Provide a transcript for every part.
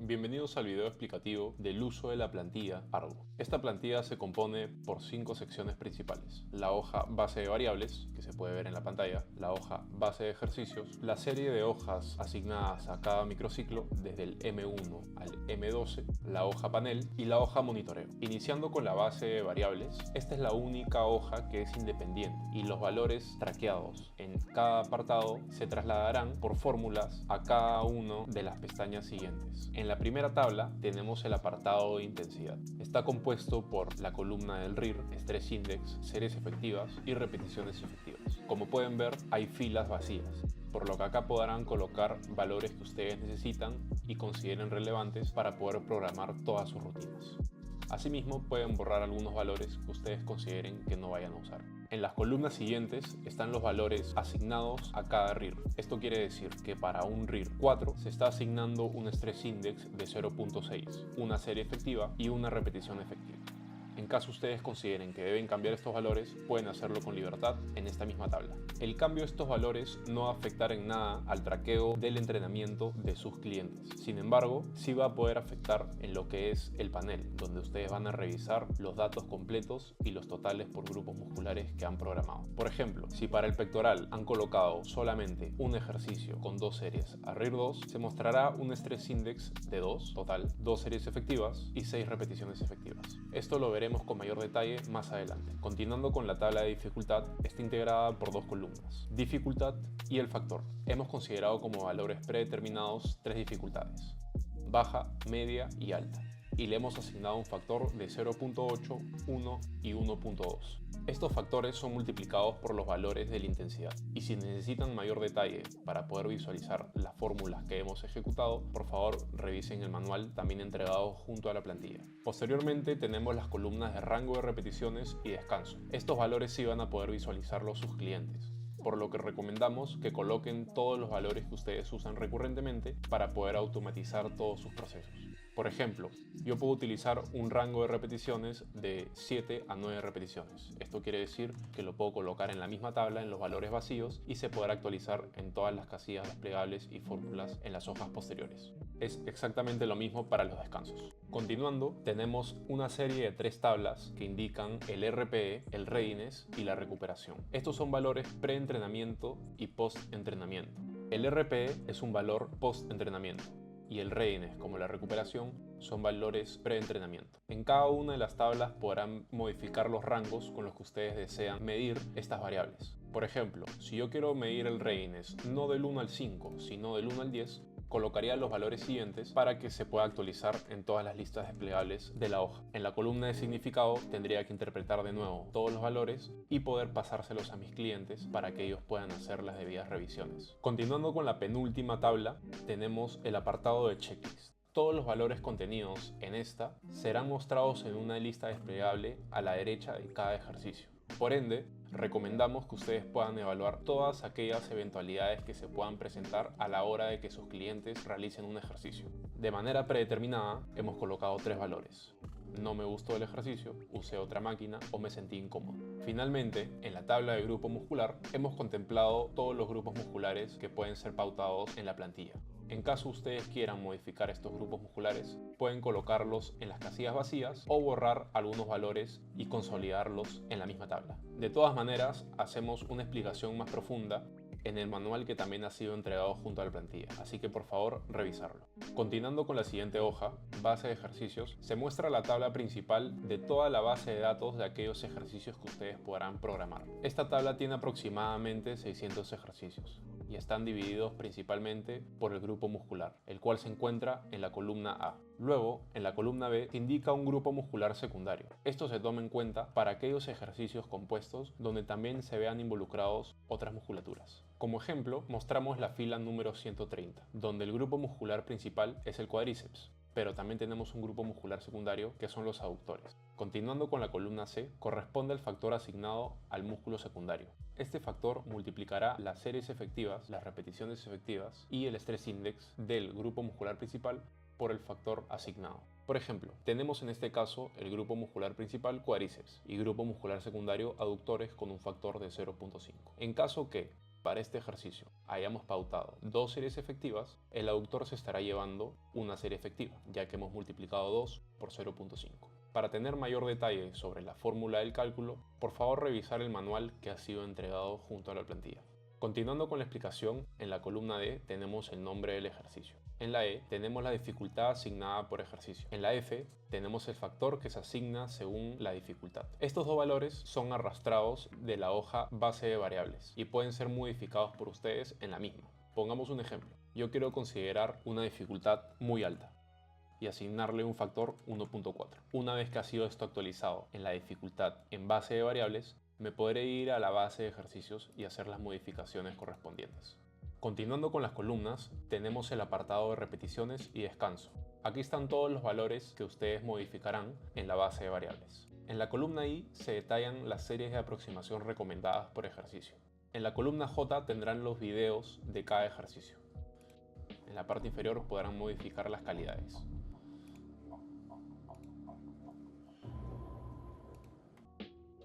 Bienvenidos al video explicativo del uso de la plantilla Argo. Esta plantilla se compone por 5 secciones principales: la hoja base de variables, que se puede ver en la pantalla, la hoja base de ejercicios, la serie de hojas asignadas a cada microciclo desde el M1 al M12, la hoja panel y la hoja monitoreo. Iniciando con la base de variables, esta es la única hoja que es independiente y los valores traqueados en cada apartado se trasladarán por fórmulas a cada uno de las pestañas siguientes. En la primera tabla tenemos el apartado de intensidad. Está compuesto por la columna del RIR, Stress Index, series efectivas y repeticiones efectivas. Como pueden ver, hay filas vacías, por lo que acá podrán colocar valores que ustedes necesitan y consideren relevantes para poder programar todas sus rutinas. Asimismo, pueden borrar algunos valores que ustedes consideren que no vayan a usar. En las columnas siguientes están los valores asignados a cada RIR. Esto quiere decir que para un RIR 4 se está asignando un Stress Index de 0.6, una serie efectiva y una repetición efectiva. En caso ustedes consideren que deben cambiar estos valores, pueden hacerlo con libertad en esta misma tabla. El cambio de estos valores no va a afectar en nada al traqueo del entrenamiento de sus clientes. Sin embargo, sí va a poder afectar en lo que es el panel, donde ustedes van a revisar los datos completos y los totales por grupos musculares que han programado. Por ejemplo, si para el pectoral han colocado solamente un ejercicio con 2 series a RIR 2, se mostrará un Stress Index de 2 total, 2 series efectivas y 6 repeticiones efectivas. Esto lo veremos con mayor detalle más adelante. Continuando con la tabla de dificultad, está integrada por 2 columnas: dificultad y el factor. Hemos considerado como valores predeterminados 3 dificultades: baja, media y alta, y le hemos asignado un factor de 0.8, 1 y 1.2. Estos factores son multiplicados por los valores de la intensidad, y si necesitan mayor detalle para poder visualizar las fórmulas que hemos ejecutado, por favor revisen el manual también entregado junto a la plantilla. Posteriormente tenemos las columnas de rango de repeticiones y descanso. Estos valores sí van a poder visualizarlos sus clientes, por lo que recomendamos que coloquen todos los valores que ustedes usan recurrentemente para poder automatizar todos sus procesos. Por ejemplo, yo puedo utilizar un rango de repeticiones de 7 a 9 repeticiones. Esto quiere decir que lo puedo colocar en la misma tabla en los valores vacíos y se podrá actualizar en todas las casillas desplegables y fórmulas en las hojas posteriores. Es exactamente lo mismo para los descansos. Continuando, tenemos una serie de 3 tablas que indican el RPE, el readiness y la recuperación. Estos son valores pre-entrenamiento y post-entrenamiento. El RPE es un valor post-entrenamiento y el readiness, como la recuperación, son valores pre-entrenamiento. En cada una de las tablas podrán modificar los rangos con los que ustedes desean medir estas variables. Por ejemplo, si yo quiero medir el readiness no del 1 al 5, sino del 1 al 10, colocaría los valores siguientes para que se pueda actualizar en todas las listas desplegables de la hoja. En la columna de significado tendría que interpretar de nuevo todos los valores y poder pasárselos a mis clientes para que ellos puedan hacer las debidas revisiones. Continuando con la penúltima tabla, tenemos el apartado de checklist. Todos los valores contenidos en esta serán mostrados en una lista desplegable a la derecha de cada ejercicio. Por ende, recomendamos que ustedes puedan evaluar todas aquellas eventualidades que se puedan presentar a la hora de que sus clientes realicen un ejercicio. De manera predeterminada, hemos colocado 3 valores: no me gustó el ejercicio, usé otra máquina o me sentí incómodo. Finalmente, en la tabla de grupo muscular, hemos contemplado todos los grupos musculares que pueden ser pautados en la plantilla. En caso ustedes quieran modificar estos grupos musculares, pueden colocarlos en las casillas vacías o borrar algunos valores y consolidarlos en la misma tabla. De todas maneras, hacemos una explicación más profunda en el manual que también ha sido entregado junto a la plantilla, así que por favor revisarlo. Continuando con la siguiente hoja, base de ejercicios, se muestra la tabla principal de toda la base de datos de aquellos ejercicios que ustedes podrán programar. Esta tabla tiene aproximadamente 600 ejercicios y están divididos principalmente por el grupo muscular, el cual se encuentra en la columna A. Luego, en la columna B, se indica un grupo muscular secundario. Esto se toma en cuenta para aquellos ejercicios compuestos donde también se vean involucrados otras musculaturas. Como ejemplo, mostramos la fila número 130, donde el grupo muscular principal es el cuádriceps, pero también tenemos un grupo muscular secundario que son los aductores. Continuando con la columna C, corresponde el factor asignado al músculo secundario. Este factor multiplicará las series efectivas, las repeticiones efectivas y el Stress Index del grupo muscular principal por el factor asignado. Por ejemplo, tenemos en este caso el grupo muscular principal cuádriceps y grupo muscular secundario aductores con un factor de 0.5. En caso que para este ejercicio hayamos pautado 2 series efectivas, el aductor se estará llevando una serie efectiva, ya que hemos multiplicado 2 por 0.5. Para tener mayor detalle sobre la fórmula del cálculo, por favor revisar el manual que ha sido entregado junto a la plantilla. Continuando con la explicación, en la columna D tenemos el nombre del ejercicio. En la E tenemos la dificultad asignada por ejercicio. En la F tenemos el factor que se asigna según la dificultad. Estos dos valores son arrastrados de la hoja base de variables y pueden ser modificados por ustedes en la misma. Pongamos un ejemplo. Yo quiero considerar una dificultad muy alta y asignarle un factor 1.4. Una vez que ha sido esto actualizado en la dificultad en base de variables, me podré ir a la base de ejercicios y hacer las modificaciones correspondientes. Continuando con las columnas, tenemos el apartado de repeticiones y descanso. Aquí están todos los valores que ustedes modificarán en la base de variables. En la columna I se detallan las series de aproximación recomendadas por ejercicio. En la columna J tendrán los videos de cada ejercicio. En la parte inferior podrán modificar las calidades.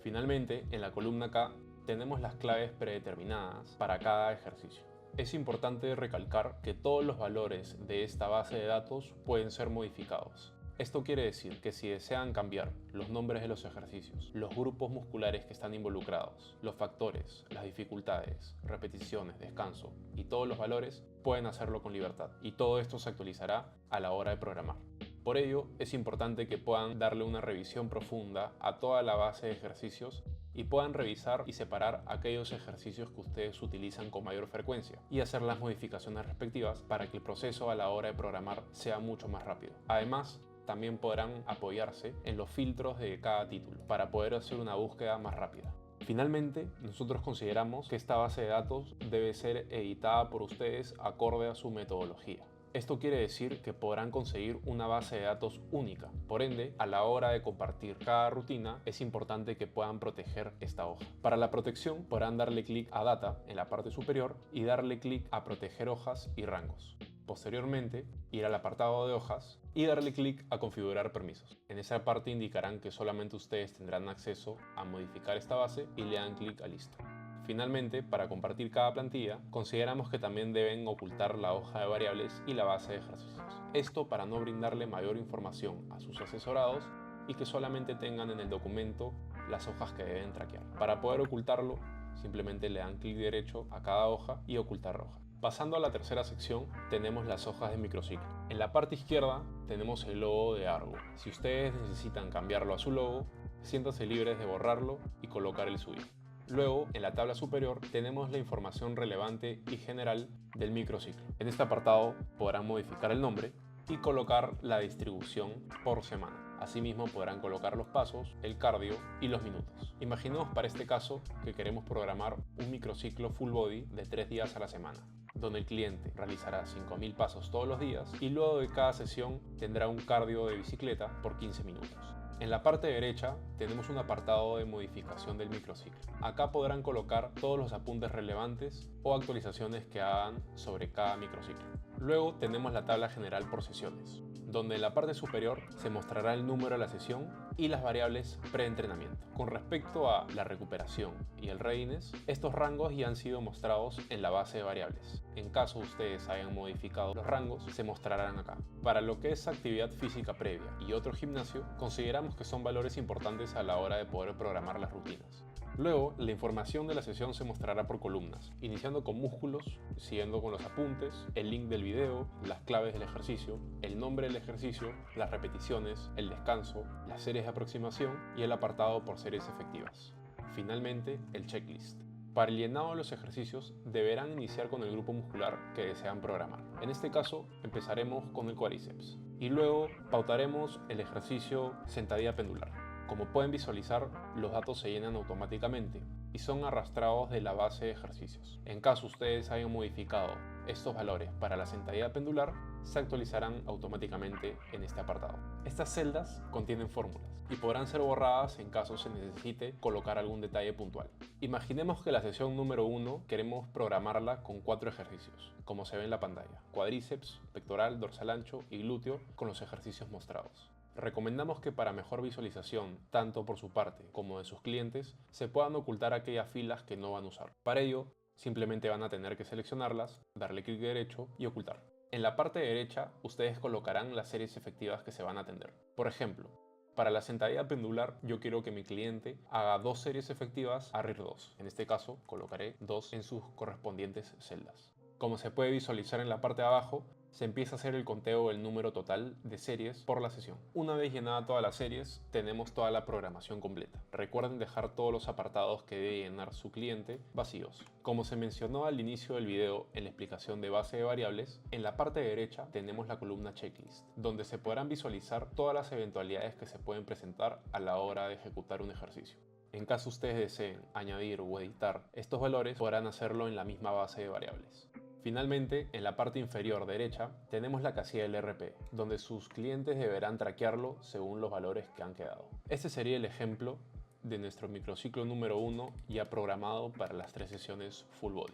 Finalmente, en la columna K tenemos las claves predeterminadas para cada ejercicio. Es importante recalcar que todos los valores de esta base de datos pueden ser modificados. Esto quiere decir que si desean cambiar los nombres de los ejercicios, los grupos musculares que están involucrados, los factores, las dificultades, repeticiones, descanso y todos los valores, pueden hacerlo con libertad. Y todo esto se actualizará a la hora de programar. Por ello, es importante que puedan darle una revisión profunda a toda la base de ejercicios y puedan revisar y separar aquellos ejercicios que ustedes utilizan con mayor frecuencia y hacer las modificaciones respectivas para que el proceso a la hora de programar sea mucho más rápido. Además, también podrán apoyarse en los filtros de cada título para poder hacer una búsqueda más rápida. Finalmente, nosotros consideramos que esta base de datos debe ser editada por ustedes acorde a su metodología. Esto quiere decir que podrán conseguir una base de datos única. Por ende, a la hora de compartir cada rutina, es importante que puedan proteger esta hoja. Para la protección, podrán darle clic a Data en la parte superior y darle clic a Proteger hojas y rangos. Posteriormente, ir al apartado de hojas y darle clic a Configurar permisos. En esa parte indicarán que solamente ustedes tendrán acceso a modificar esta base y le dan clic a Listo. Finalmente, para compartir cada plantilla, consideramos que también deben ocultar la hoja de variables y la base de ejercicios. Esto para no brindarle mayor información a sus asesorados y que solamente tengan en el documento las hojas que deben traquear. Para poder ocultarlo, simplemente le dan clic derecho a cada hoja y ocultar hoja. Pasando a la tercera sección, tenemos las hojas de microciclo. En la parte izquierda tenemos el logo de Argo. Si ustedes necesitan cambiarlo a su logo, siéntanse libres de borrarlo y colocar el suyo. Luego, en la tabla superior, tenemos la información relevante y general del microciclo. En este apartado podrán modificar el nombre y colocar la distribución por semana. Asimismo, podrán colocar los pasos, el cardio y los minutos. Imaginemos para este caso que queremos programar un microciclo full body de 3 días a la semana, donde el cliente realizará 5.000 pasos todos los días y luego de cada sesión tendrá un cardio de bicicleta por 15 minutos. En la parte derecha tenemos un apartado de modificación del microciclo. Acá podrán colocar todos los apuntes relevantes o actualizaciones que hagan sobre cada microciclo. Luego tenemos la tabla general por sesiones, donde en la parte superior se mostrará el número de la sesión y las variables preentrenamiento. Con respecto a la recuperación y el readiness, estos rangos ya han sido mostrados en la base de variables. En caso ustedes hayan modificado los rangos, se mostrarán acá. Para lo que es actividad física previa y otro gimnasio, consideramos que son valores importantes a la hora de poder programar las rutinas. Luego, la información de la sesión se mostrará por columnas, iniciando con músculos, siguiendo con los apuntes, el link del video, las claves del ejercicio, el nombre del ejercicio, las repeticiones, el descanso, las series de aproximación y el apartado por series efectivas. Finalmente, el checklist. Para el llenado de los ejercicios, deberán iniciar con el grupo muscular que desean programar. En este caso, empezaremos con el cuádriceps y luego pautaremos el ejercicio sentadilla pendular. Como pueden visualizar, los datos se llenan automáticamente y son arrastrados de la base de ejercicios. En caso ustedes hayan modificado estos valores para la sentadilla pendular, se actualizarán automáticamente en este apartado. Estas celdas contienen fórmulas y podrán ser borradas en caso se necesite colocar algún detalle puntual. Imaginemos que la sesión número 1 queremos programarla con 4 ejercicios, como se ve en la pantalla: cuádriceps, pectoral, dorsal ancho y glúteo con los ejercicios mostrados. Recomendamos que para mejor visualización, tanto por su parte como de sus clientes, se puedan ocultar aquellas filas que no van a usar. Para ello, Simplemente van a tener que seleccionarlas, darle clic derecho y ocultar. En la parte derecha, ustedes colocarán las series efectivas que se van a atender. Por ejemplo, para la sentadilla pendular, yo quiero que mi cliente haga 2 series efectivas a RIR2. En este caso, colocaré 2 en sus correspondientes celdas. Como se puede visualizar en la parte de abajo, se empieza a hacer el conteo del número total de series por la sesión. Una vez llenada todas las series, tenemos toda la programación completa. Recuerden dejar todos los apartados que debe llenar su cliente vacíos. Como se mencionó al inicio del video en la explicación de base de variables, en la parte derecha tenemos la columna checklist, donde se podrán visualizar todas las eventualidades que se pueden presentar a la hora de ejecutar un ejercicio. En caso ustedes deseen añadir o editar estos valores, podrán hacerlo en la misma base de variables. Finalmente, en la parte inferior derecha, tenemos la casilla del RP, donde sus clientes deberán traquearlo según los valores que han quedado. Este sería el ejemplo de nuestro microciclo número 1 ya programado para las 3 sesiones full body.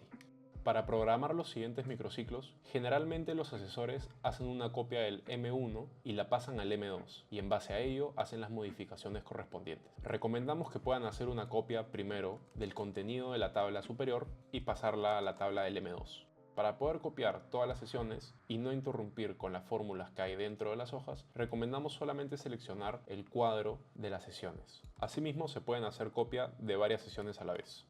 Para programar los siguientes microciclos, generalmente los asesores hacen una copia del M1 y la pasan al M2, y en base a ello hacen las modificaciones correspondientes. Recomendamos que puedan hacer una copia primero del contenido de la tabla superior y pasarla a la tabla del M2. Para poder copiar todas las sesiones y no interrumpir con las fórmulas que hay dentro de las hojas, recomendamos solamente seleccionar el cuadro de las sesiones. Asimismo, se pueden hacer copia de varias sesiones a la vez.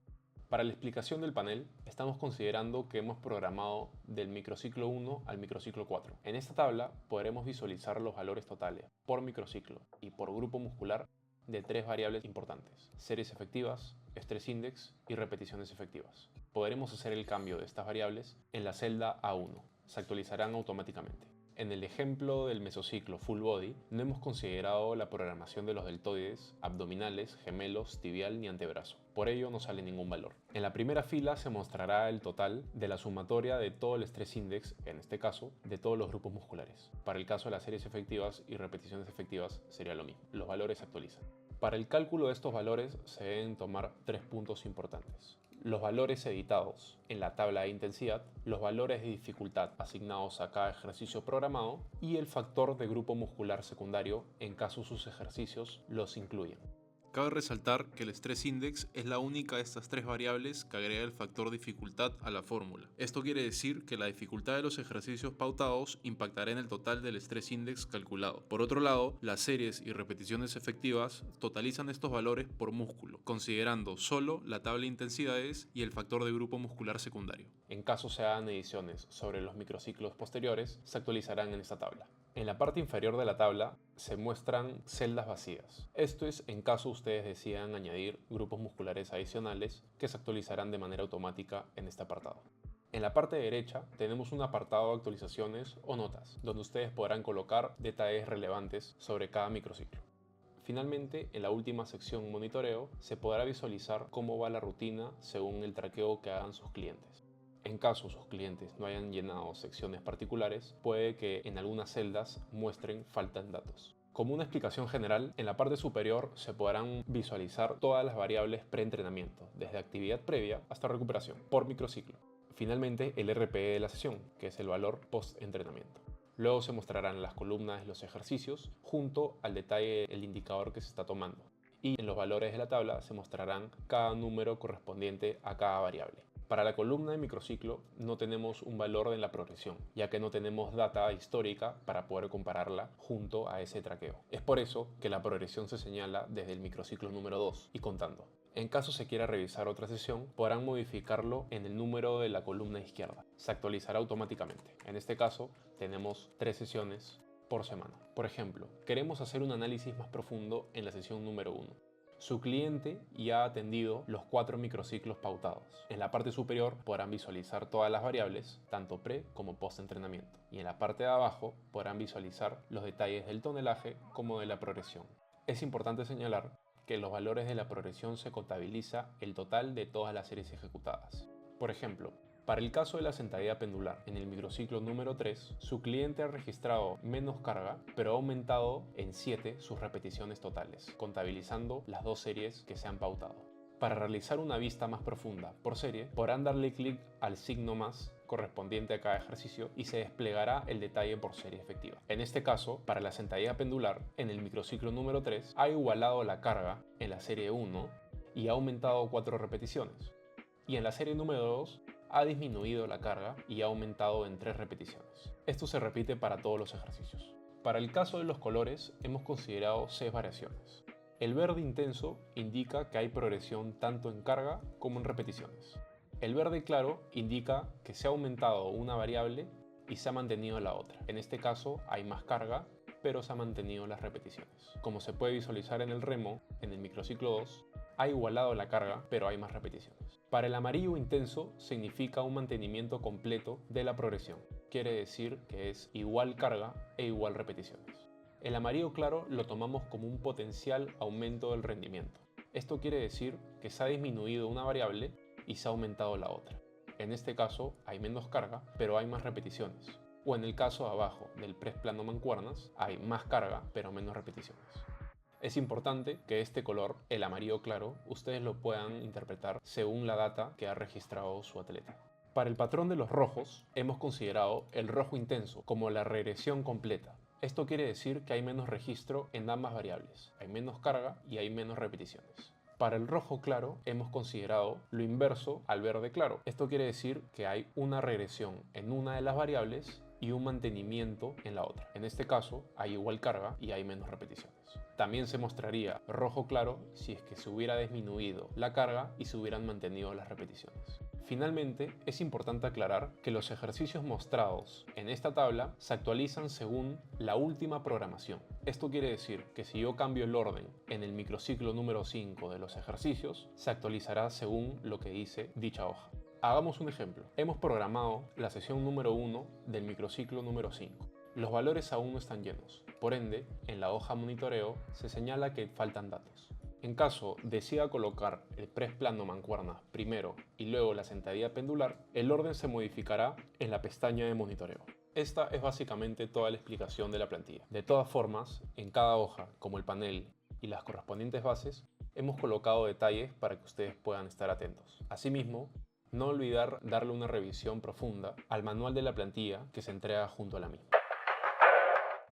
Para la explicación del panel, estamos considerando que hemos programado del microciclo 1 al microciclo 4. En esta tabla podremos visualizar los valores totales por microciclo y por grupo muscular de 3 variables importantes: series efectivas, stress index y repeticiones efectivas. Podremos hacer el cambio de estas variables en la celda A1. Se actualizarán automáticamente. En el ejemplo del mesociclo full body, no hemos considerado la programación de los deltoides, abdominales, gemelos, tibial ni antebrazo. Por ello no sale ningún valor. En la primera fila se mostrará el total de la sumatoria de todo el stress index, en este caso, de todos los grupos musculares. Para el caso de las series efectivas y repeticiones efectivas sería lo mismo. Los valores se actualizan. Para el cálculo de estos valores se deben tomar 3 puntos importantes: los valores editados en la tabla de intensidad, los valores de dificultad asignados a cada ejercicio programado y el factor de grupo muscular secundario en caso sus ejercicios los incluyan. Cabe resaltar que el Stress Index es la única de estas 3 variables que agrega el factor dificultad a la fórmula. Esto quiere decir que la dificultad de los ejercicios pautados impactará en el total del Stress Index calculado. Por otro lado, las series y repeticiones efectivas totalizan estos valores por músculo, considerando solo la tabla de intensidades y el factor de grupo muscular secundario. En caso se hagan ediciones sobre los microciclos posteriores, se actualizarán en esta tabla. En la parte inferior de la tabla se muestran celdas vacías. Esto es en caso ustedes decidan añadir grupos musculares adicionales que se actualizarán de manera automática en este apartado. En la parte derecha tenemos un apartado de actualizaciones o notas, donde ustedes podrán colocar detalles relevantes sobre cada microciclo. Finalmente, en la última sección monitoreo, se podrá visualizar cómo va la rutina según el traqueo que hagan sus clientes. En caso sus clientes no hayan llenado secciones particulares, puede que en algunas celdas muestren falta de datos. Como una explicación general, en la parte superior se podrán visualizar todas las variables preentrenamiento, desde actividad previa hasta recuperación, por microciclo. Finalmente, el RPE de la sesión, que es el valor post-entrenamiento. Luego se mostrarán las columnas de los ejercicios junto al detalle del indicador que se está tomando. Y en los valores de la tabla se mostrarán cada número correspondiente a cada variable. Para la columna de microciclo no tenemos un valor en la progresión, ya que no tenemos data histórica para poder compararla junto a ese traqueo. Es por eso que la progresión se señala desde el microciclo número 2 y contando. En caso se quiera revisar otra sesión, podrán modificarlo en el número de la columna izquierda. Se actualizará automáticamente. En este caso, tenemos 3 sesiones por semana. Por ejemplo, queremos hacer un análisis más profundo en la sesión número 1. Su cliente ya ha atendido los 4 microciclos pautados. En la parte superior podrán visualizar todas las variables, tanto pre como post entrenamiento. Y en la parte de abajo podrán visualizar los detalles del tonelaje como de la progresión. Es importante señalar que en los valores de la progresión se contabiliza el total de todas las series ejecutadas. Por ejemplo, para el caso de la sentadilla pendular, en el microciclo número 3, su cliente ha registrado menos carga, pero ha aumentado en 7 sus repeticiones totales, contabilizando las 2 series que se han pautado. Para realizar una vista más profunda por serie, podrán darle clic al signo más correspondiente a cada ejercicio y se desplegará el detalle por serie efectiva. En este caso, para la sentadilla pendular, en el microciclo número 3, ha igualado la carga en la serie 1 y ha aumentado 4 repeticiones. y en la serie número 2 ha disminuido la carga y ha aumentado en 3 repeticiones. Esto se repite para todos los ejercicios. Para el caso de los colores hemos considerado 6 variaciones. El verde intenso indica que hay progresión tanto en carga como en repeticiones. El verde claro indica que se ha aumentado una variable y se ha mantenido la otra. En este caso hay más carga, pero se han mantenido las repeticiones. Como se puede visualizar en el remo, en el microciclo 2, ha igualado la carga, pero hay más repeticiones. Para el amarillo intenso significa un mantenimiento completo de la progresión. Quiere decir que es igual carga e igual repeticiones. El amarillo claro lo tomamos como un potencial aumento del rendimiento. Esto quiere decir que se ha disminuido una variable y se ha aumentado la otra. En este caso hay menos carga, pero hay más repeticiones. O en el caso de abajo del press plano mancuernas, hay más carga, pero menos repeticiones. Es importante que este color, el amarillo claro, ustedes lo puedan interpretar según la data que ha registrado su atleta. Para el patrón de los rojos, hemos considerado el rojo intenso como la regresión completa. Esto quiere decir que hay menos registro en ambas variables, hay menos carga y hay menos repeticiones. Para el rojo claro hemos considerado lo inverso al verde claro. Esto quiere decir que hay una regresión en una de las variables y un mantenimiento en la otra. En este caso hay igual carga y hay menos repeticiones. También se mostraría rojo claro si es que se hubiera disminuido la carga y se hubieran mantenido las repeticiones. Finalmente, es importante aclarar que los ejercicios mostrados en esta tabla se actualizan según la última programación. Esto quiere decir que si yo cambio el orden en el microciclo número 5 de los ejercicios, se actualizará según lo que dice dicha hoja. Hagamos un ejemplo. Hemos programado la sesión número 1 del microciclo número 5. Los valores aún no están llenos, por ende, en la hoja monitoreo se señala que faltan datos. En caso decida colocar el press plano mancuernas primero y luego la sentadilla pendular, el orden se modificará en la pestaña de monitoreo. Esta es básicamente toda la explicación de la plantilla. De todas formas, en cada hoja, como el panel y las correspondientes bases, hemos colocado detalles para que ustedes puedan estar atentos. Asimismo, no olvidar darle una revisión profunda al manual de la plantilla que se entrega junto a la misma.